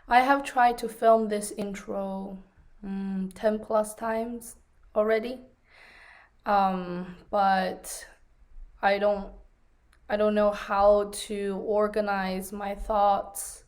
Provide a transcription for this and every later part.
I have tried to film this intro 10 plus times already, but I don't know how to organize my thoughts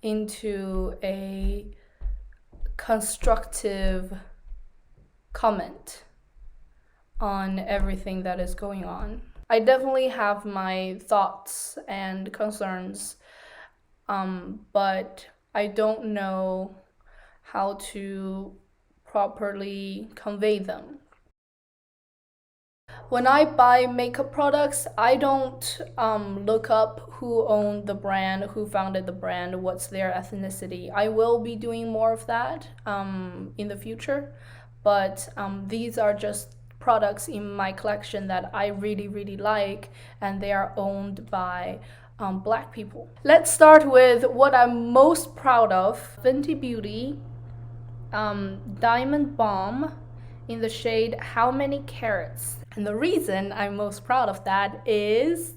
into a constructive comment on everything that is going on. I definitely have my thoughts and concerns, but I don't know how to properly convey them. When I buy makeup products, I don't look up who owned the brand, who founded the brand, what's their ethnicity. I will be doing more of that in the future, but these are just products in my collection that I really like, and they are owned by black people. Let's start with what I'm most proud of. Fenty Beauty Diamond Balm in the shade How Many Carats. And the reason I'm most proud of that is,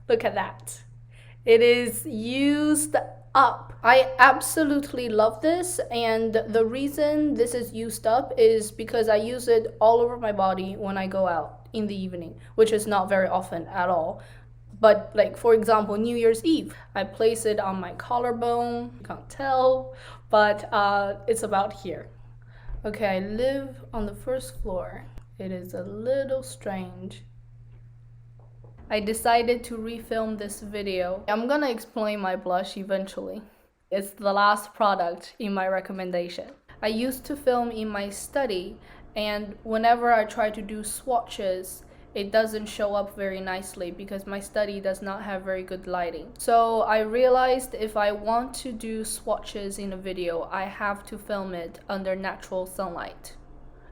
look at that. It is used up. I absolutely love this, and the reason this is used up is because I use it all over my body when I go out in the evening, which is not very often at all. But like, for example, New Year's Eve, I place it on my collarbone. You can't tell, but it's about here. Okay, I live on the first floor. It is a little strange. I decided to refilm this video. I'm gonna explain my blush eventually. It's the last product in my recommendation. I used to film in my study, and whenever I try to do swatches, it doesn't show up very nicely because my study does not have very good lighting. So I realized if I want to do swatches in a video, I have to film it under natural sunlight,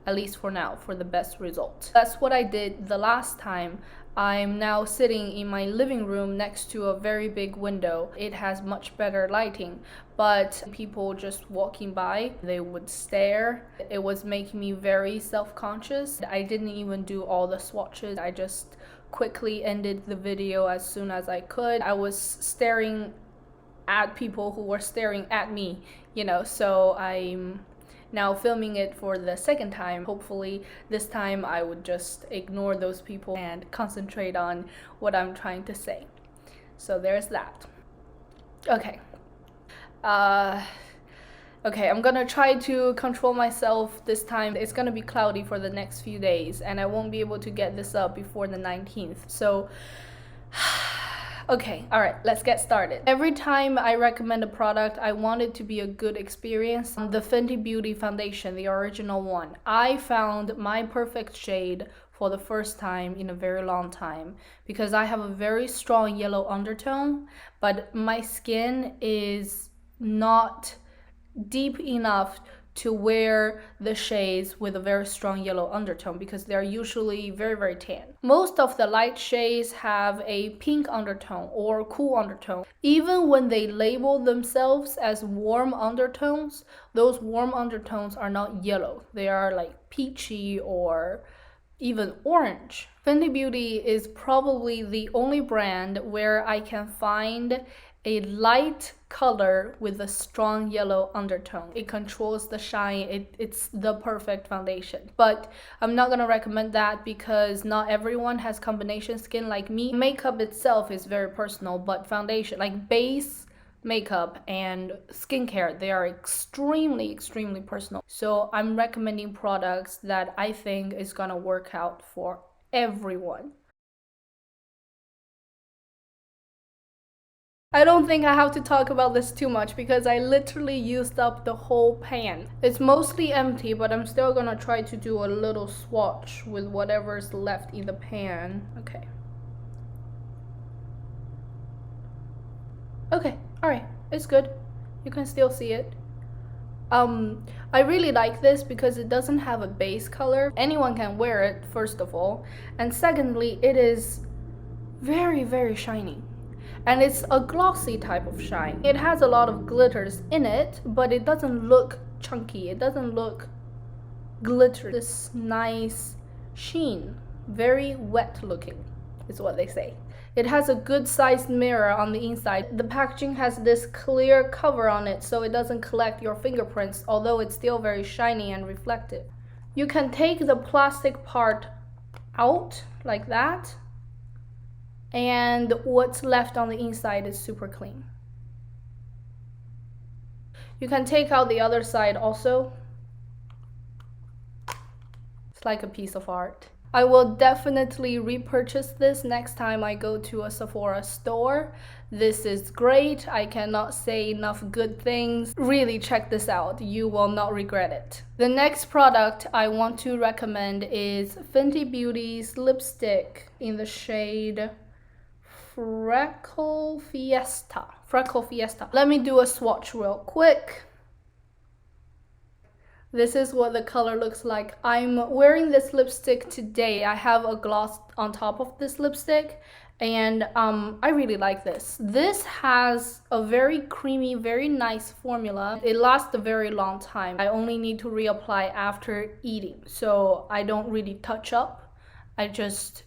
at least for now, for the best result. That's what I did the last time. I'm now sitting in my living room next to a very big window. It has much better lighting, but people just walking by, they would stare. It was making me very self-conscious. I didn't even do all the swatches. I just quickly ended the video as soon as I could. I was staring at people who were staring at me, so I'm now filming it for the second time. Hopefully this time I would just ignore those people and concentrate on what I'm trying to say. So there's that. Okay. Okay, I'm gonna try to control myself this time. It's gonna be cloudy for the next few days, and I won't be able to get this up before the 19th. So okay, all right, let's get started. Every time I recommend a product, I want it to be a good experience. The Fenty Beauty foundation, the original one, I found my perfect shade for the first time in a very long time because I have a very strong yellow undertone, but my skin is not deep enough to wear the shades with a very strong yellow undertone because they're usually very tan. Most of the light shades have a pink undertone or cool undertone. Even when they label themselves as warm undertones, those warm undertones are not yellow. They are like peachy or even orange. Fenty Beauty is probably the only brand where I can find a light color with a strong yellow undertone. It controls the shine. It's the perfect foundation. But I'm not gonna recommend that because not everyone has combination skin like me. Makeup itself is very personal, but foundation, like base makeup and skincare, they are extremely personal. So I'm recommending products that I think is gonna work out for everyone. I don't think I have to talk about this too much because I literally used up the whole pan. It's mostly empty, but I'm still gonna try to do a little swatch with whatever's left in the pan. Okay. Okay, alright, it's good. You can still see it. I really like this because it doesn't have a base color. Anyone can wear it, first of all. And secondly, it is very shiny. And it's a glossy type of shine. It has a lot of glitters in it, but it doesn't look chunky. It doesn't look glittery. This nice sheen, very wet looking is what they say. It has a good sized mirror on the inside. The packaging has this clear cover on it so it doesn't collect your fingerprints, although it's still very shiny and reflective. You can take the plastic part out like that, and what's left on the inside is super clean. You can take out the other side also. It's like a piece of art. I will definitely repurchase this next time I go to a Sephora store. This is great. I cannot say enough good things. Really check this out. You will not regret it. The next product I want to recommend is Fenty Beauty's lipstick in the shade Freckle Fiesta. Freckle Fiesta. Let me do a swatch real quick. This is what the color looks like. I'm wearing this lipstick today. I have a gloss on top of this lipstick, and I really like this. This has a very creamy, very nice formula. It lasts a very long time. I only need to reapply after eating, so I don't really touch up. I just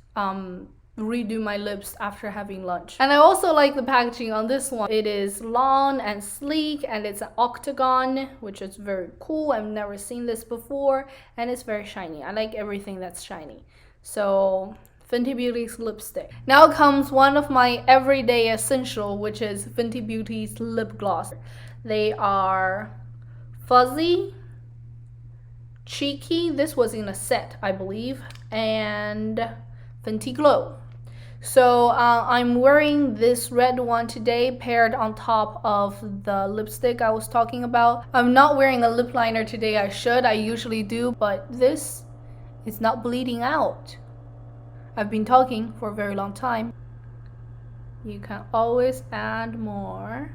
redo my lips after having lunch. And I also like the packaging on this one. It is long and sleek, and it's an octagon, which is very cool. I've never seen this before, and it's very shiny. I like everything that's shiny. So Fenty Beauty's lipstick. Now comes one of my everyday essential, which is Fenty Beauty's lip gloss. They are fuzzy, cheeky. This was in a set, I believe, and Fenty Glow. So I'm wearing this red one today, paired on top of the lipstick I was talking about. I'm not wearing a lip liner today. I should. I usually do, but this is not bleeding out. I've been talking for a very long time. You can always add more.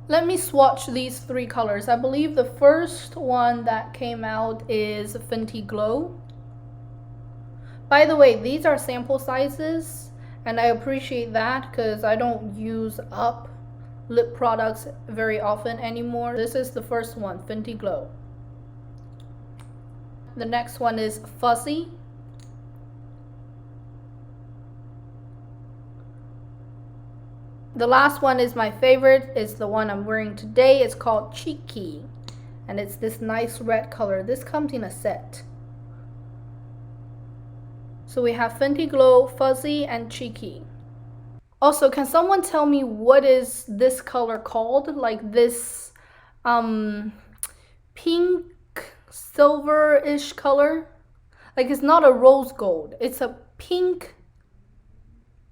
Let me swatch these three colors. I believe the first one that came out is Fenty Glow. By the way, these are sample sizes, and I appreciate that because I don't use up lip products very often anymore. This is the first one, Fenty Glow. The next one is Fuzzy. The last one is my favorite. It's the one I'm wearing today. It's called Cheeky, and it's this nice red color. This comes in a set. So we have Fenty Glow, Fuzzy, and Cheeky. Also, can someone tell me what is this color called? Like this pink silver-ish color? Like it's not a rose gold. It's a pink.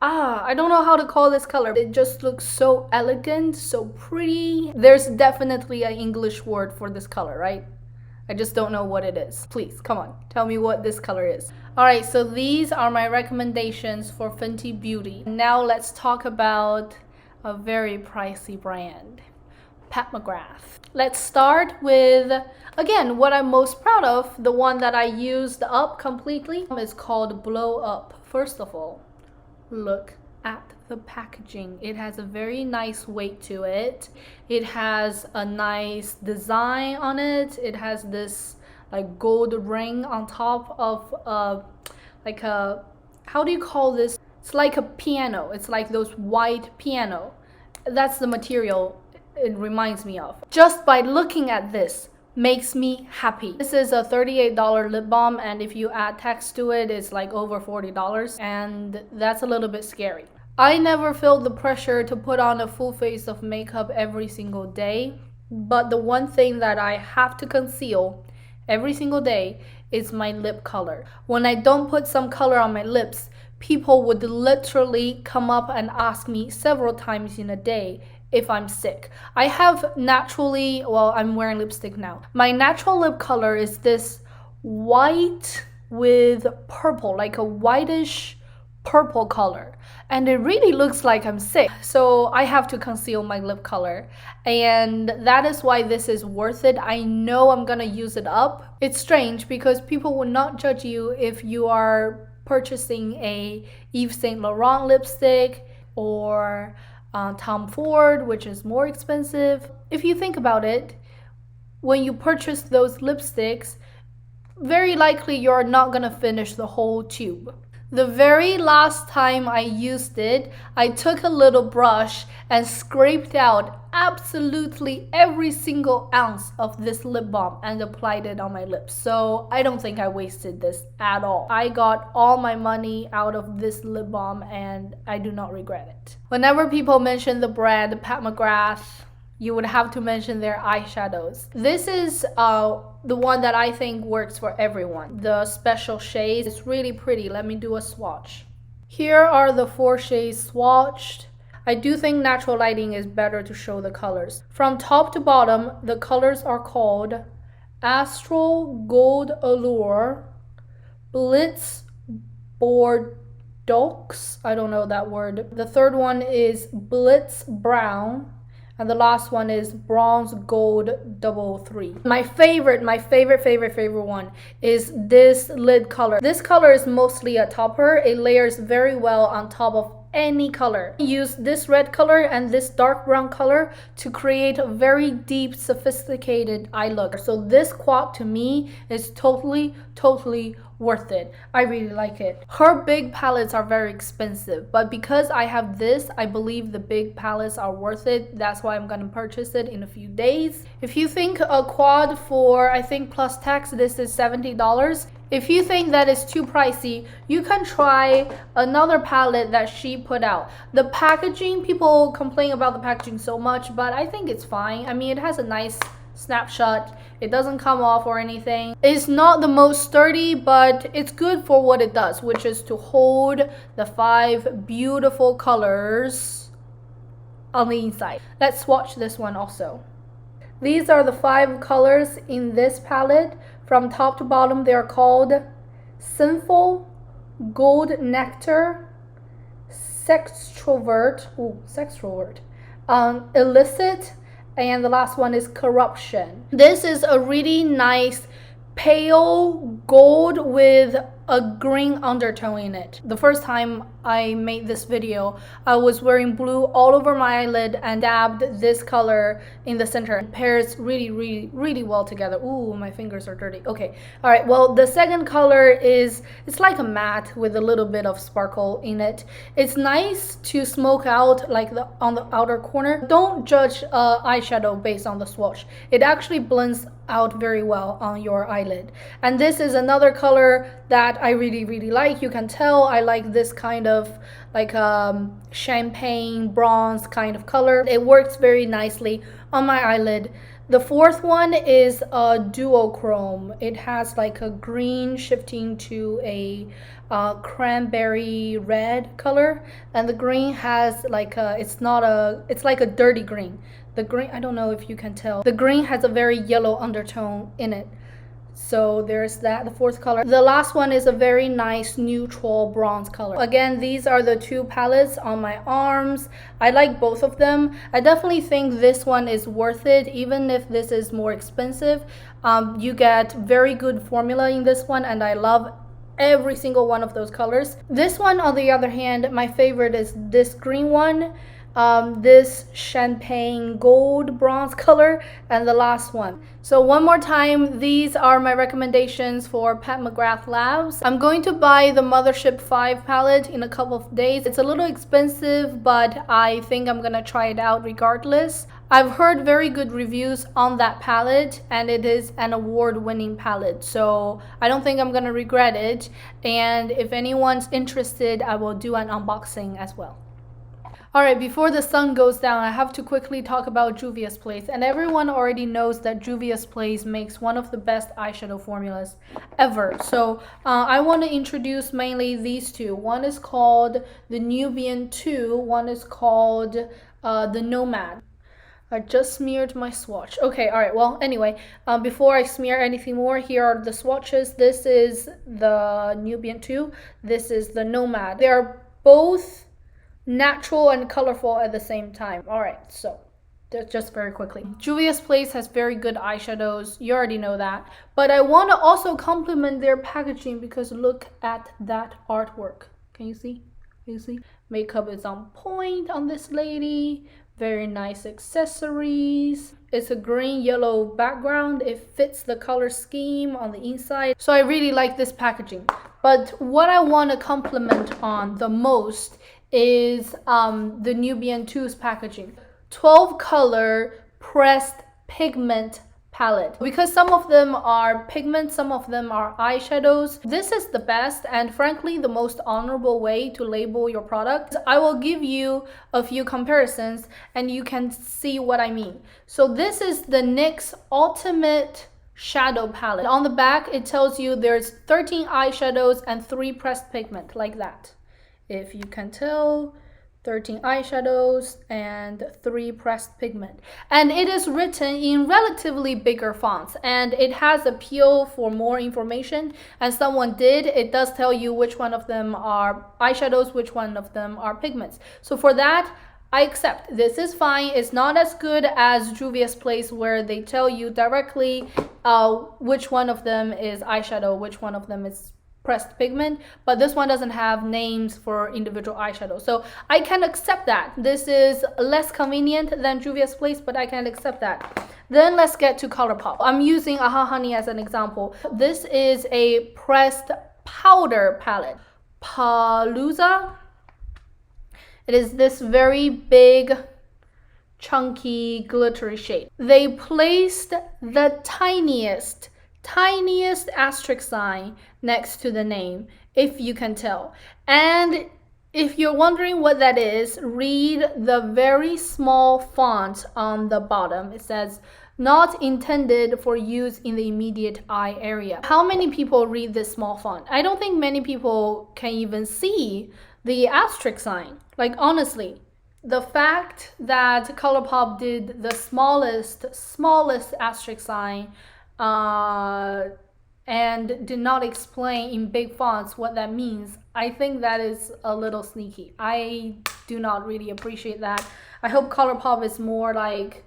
I don't know how to call this color. It just looks so elegant, so pretty. There's definitely an English word for this color, right? I just don't know what it is. Please, come on, tell me what this color is. Alright, so these are my recommendations for Fenty Beauty. Now let's talk about a very pricey brand, MCGRATH. Let's start with, again, what I'm most proud of. The one that I used up completely is called Blow Up. First of all, look at the packaging. It has a very nice weight to it. It has a nice design on it. It has this like gold ring on top of like a, how do you call this? It's like a piano. It's like those white piano. That's the material it reminds me of. Just by looking at this makes me happy. This is a $38 lip balm, and if you add tax to it, it's like over $40, and that's a little bit scary. I never feel the pressure to put on a full face of makeup every single day, but the one thing that I have to conceal every single day is my lip color. When I don't put some color on my lips, people would literally come up and ask me several times in a day if I'm sick. I have naturally, well, I'm wearing lipstick now. My natural lip color is this white with purple, like a whitish purple color, and it really looks like I'm sick. So I have to conceal my lip color, and that is why this is worth it. I know I'm gonna use it up. It's strange because people will not judge you if you are purchasing a Yves Saint Laurent lipstick or Tom Ford, which is more expensive. If you think about it, when you purchase those lipsticks, very likely you're not gonna finish the whole tube. The very last time I used it, I took a little brush and scraped out absolutely every single ounce of this lip balm and applied it on my lips. So I don't think I wasted this at all. I got all my money out of this lip balm and I do not regret it. Whenever people mention the brand Pat McGrath, you would have to mention their eyeshadows. This is the one that I think works for everyone. The special shades, it's really pretty. Let me do a swatch. Here are the 4 shades swatched. I do think natural lighting is better to show the colors. From top to bottom, the colors are called Astral Gold Allure, Blitz Bordeaux, I don't know that word. The third one is Blitz Brown, and the last one is Bronze Gold 33. My favorite one is this lid color. This color is mostly a topper. It layers very well on top of any color. Use this red color and this dark brown color to create a very deep, sophisticated eye look. So this quad to me is totally worth it. I really like it. Her big palettes are very expensive, but because I have this, I believe the big palettes are worth it. That's why I'm gonna purchase it in a few days. If you think a quad for, I think plus tax, this is $70. If you think that is too pricey, you can try another palette that she put out. The packaging, people complain about the packaging so much, but I think it's fine. I mean, it has a nice snapshot. It doesn't come off or anything. It's not the most sturdy, but it's good for what it does, which is to hold the 5 beautiful colors on the inside. Let's swatch this one also. These are the 5 colors in this palette. From top to bottom, they are called Sinful, Gold Nectar, Sextrovert, Illicit, and the last one is Corruption. This is a really nice pale gold with a green undertone in it. The first time I made this video, I was wearing blue all over my eyelid and dabbed this color in the center. It pairs really well together. Ooh, my fingers are dirty. Okay, all right, well, the second color is, it's like a matte with a little bit of sparkle in it. It's nice to smoke out like on the outer corner. Don't judge eyeshadow based on the swatch. It actually blends out very well on your eyelid. And this is another color that I really like. You can tell I like this kind of like champagne bronze kind of color. It works very nicely on my eyelid. The fourth one is a duochrome. It has like a green shifting to a cranberry red color, and the green has like a, it's like a dirty green. The green, I don't know if you can tell, the green has a very yellow undertone in it. So there's that, the fourth color. The last one is a very nice neutral bronze color. Again, these are the 2 palettes on my arms. I like both of them. I definitely think this one is worth it, even if this is more expensive. You get very good formula in this one, and I love every single one of those colors. This one, on the other hand, my favorite is this green one. This champagne gold bronze color, and the last one. So one more time, these are my recommendations for Pat McGrath Labs. I'm going to buy the Mothership 5 palette in a couple of days. It's a little expensive, but I think I'm gonna try it out regardless. I've heard very good reviews on that palette, and it is an award-winning palette, so I don't think I'm gonna regret it. And if anyone's interested, I will do an unboxing as well. Alright, before the sun goes down, I have to quickly talk about JUVIA'S Place. And everyone already knows that JUVIA'S Place makes one of the best eyeshadow formulas ever. So I want to introduce mainly these 2. One is called the Nubian 2. One is called the Nomad. I just smeared my swatch. Okay, alright, well, anyway, before I smear anything more, here are the swatches. This is the Nubian 2. This is the Nomad. They are both natural and colorful at the same time. All right, so just very quickly, JUVIA'S Place has very good eyeshadows. You already know that, but I want to also compliment their packaging because look at that artwork. Can you see? Can you see? Makeup is on point on this lady. Very nice accessories. It's a green yellow background. It fits the color scheme on the inside. So I really like this packaging. But what I want to compliment on the most is the Nubian 2's packaging. 12 color pressed pigment palette, because some of them are pigments, some of them are eyeshadows. This is the best and frankly the most honorable way to label your product. I will give you a few comparisons and you can see what I mean. So this is the NYX Ultimate Shadow Palette. On the back it tells you there's 13 eyeshadows and 3 pressed pigment, like that. If you can tell, 13 eyeshadows and 3 pressed pigment. And it is written in relatively bigger fonts and it has appeal for more information, and someone did. It does tell you which one of them are eyeshadows, which one of them are pigments. So for that, I accept. This is fine. It's not as good as Juvia's Place, where they tell you directly which one of them is eyeshadow, which one of them is pressed pigment, but this one doesn't have names for individual eyeshadow. So I can accept that. This is less convenient than Juvia's Place, but I can accept that. Then let's get to ColourPop. I'm using Aha Honey as an example. This is a pressed powder palette. Palooza. It is this very big, chunky, glittery shade. They placed the tiniest asterisk sign next to the name, if you can tell. And if you're wondering what that is, read the very small font on the bottom. It says, not intended for use in the immediate eye area. How many people read this small font? I don't think many people can even see the asterisk sign. Like, honestly, the fact that ColourPop did the smallest asterisk sign and did not explain in big fonts what that means, I think that is a little sneaky. I do not really appreciate that. I hope ColourPop is more like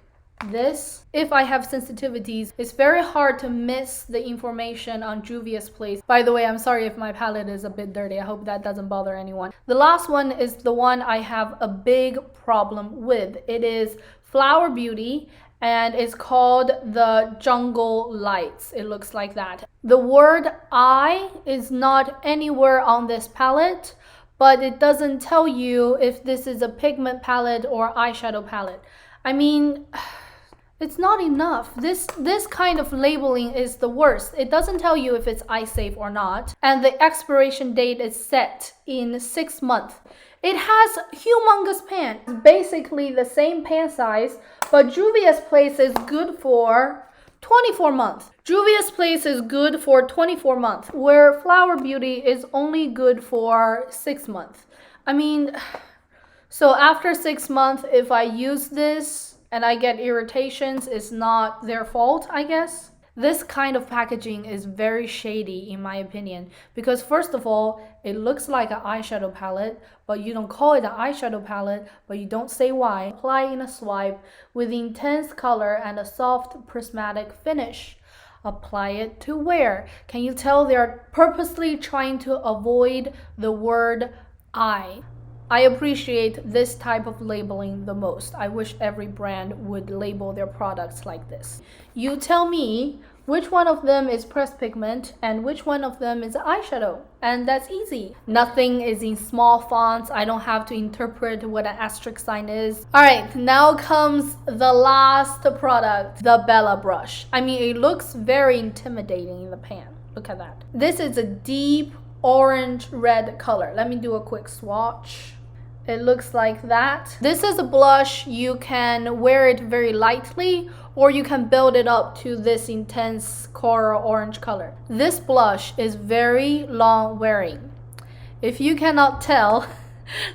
this. If I have sensitivities, it's very hard to miss the information on Juvia's Place. By the way, I'm sorry if my palette is a bit dirty. I hope that doesn't bother anyone. The last one is the one I have a big problem with. It is Flower Beauty, and it's called the Jungle Lights. It looks like that. The word eye is not anywhere on this palette, but it doesn't tell you if this is a pigment palette or eyeshadow palette. I mean, it's not enough. This kind of labeling is the worst. It doesn't tell you if it's eye safe or not, and the expiration date is set in 6 months. It has humongous pan. It's basically the same pan size, but Juvia's Place is good for 24 months. Juvia's Place is good for 24 months, where Flower Beauty is only good for 6 months. I mean, so after 6 months, if I use this and I get irritations, it's not their fault, I guess. This kind of packaging is very shady in my opinion, because first of all, it looks like an eyeshadow palette, but you don't call it an eyeshadow palette, but you don't say why. Apply in a swipe with intense color and a soft prismatic finish. Apply it to where? Can you tell they're purposely trying to avoid the word eye? I appreciate this type of labeling the most. I wish every brand would label their products like this. You tell me which one of them is pressed pigment and which one of them is eyeshadow. And that's easy. Nothing is in small fonts. I don't have to interpret what an asterisk sign is. Alright, now comes the last product, the Bella brush. I mean, it looks very intimidating in the pan. Look at that. This is a deep orange red color. Let me do a quick swatch. It looks like that. This is a blush. You can wear it very lightly, or you can build it up to this intense coral orange color. This blush is very long wearing. If you cannot tell,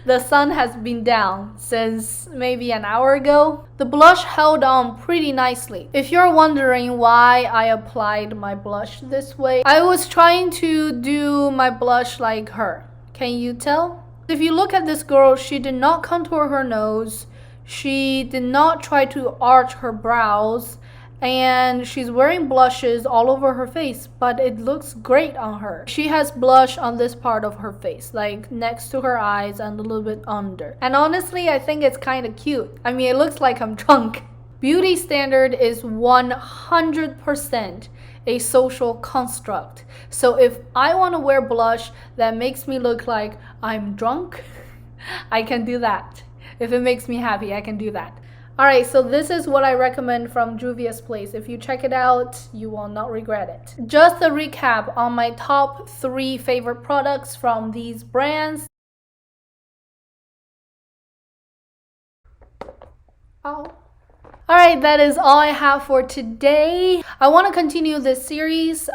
the sun has been down since maybe an hour ago. The blush held on pretty nicely. If you're wondering why I applied my blush this way, I was trying to do my blush like her. Can you tell? If you look at this girl, she did not contour her nose, she did not try to arch her brows, and she's wearing blushes all over her face, but it looks great on her. She has blush on this part of her face, like next to her eyes and a little bit under. And honestly, I think it's kind of cute. I mean, it looks like I'm drunk. Beauty standard is 100%. a social construct. So if I want to wear blush that makes me look like I'm drunk, I can do that. If it makes me happy, I can do that. Alright, so this is what I recommend from JUVIA'S place. If you check it out, you will not regret it. Just a recap on my top 3 favorite products from these brands. Oh. Alright, that is all I have for today. I want to continue this series.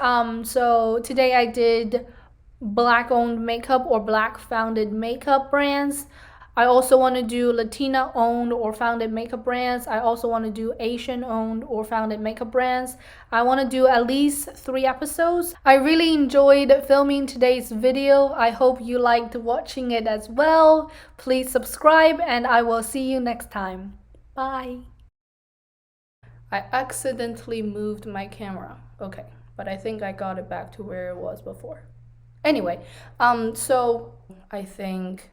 So today I did black owned makeup or black founded makeup brands. I also want to do Latina owned or founded makeup brands. I also want to do Asian owned or founded makeup brands. I want to do at least 3 episodes. I really enjoyed filming today's video. I hope you liked watching it as well. Please subscribe and I will see you next time. Bye. I accidentally moved my camera. Okay, but I think I got it back to where it was before. Anyway, so I think,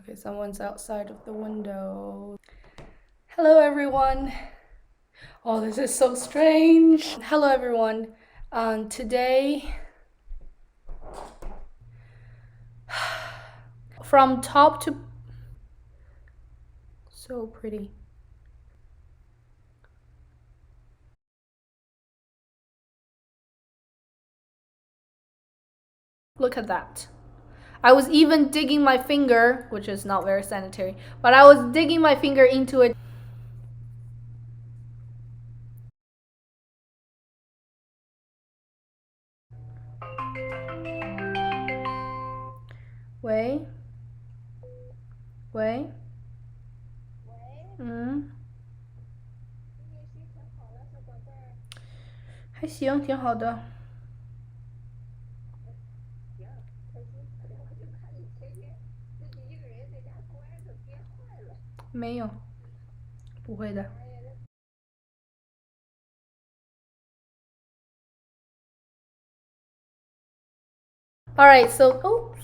okay, someone's outside of the window. Hello everyone. Oh, this is so strange. Hello everyone. Today, from top to, so pretty. Look at that. I was even digging my finger, which is not very sanitary, but I was digging my finger into it. Wait. Wait. 还行，挺好的。没有，不会的。Alright, so, oh,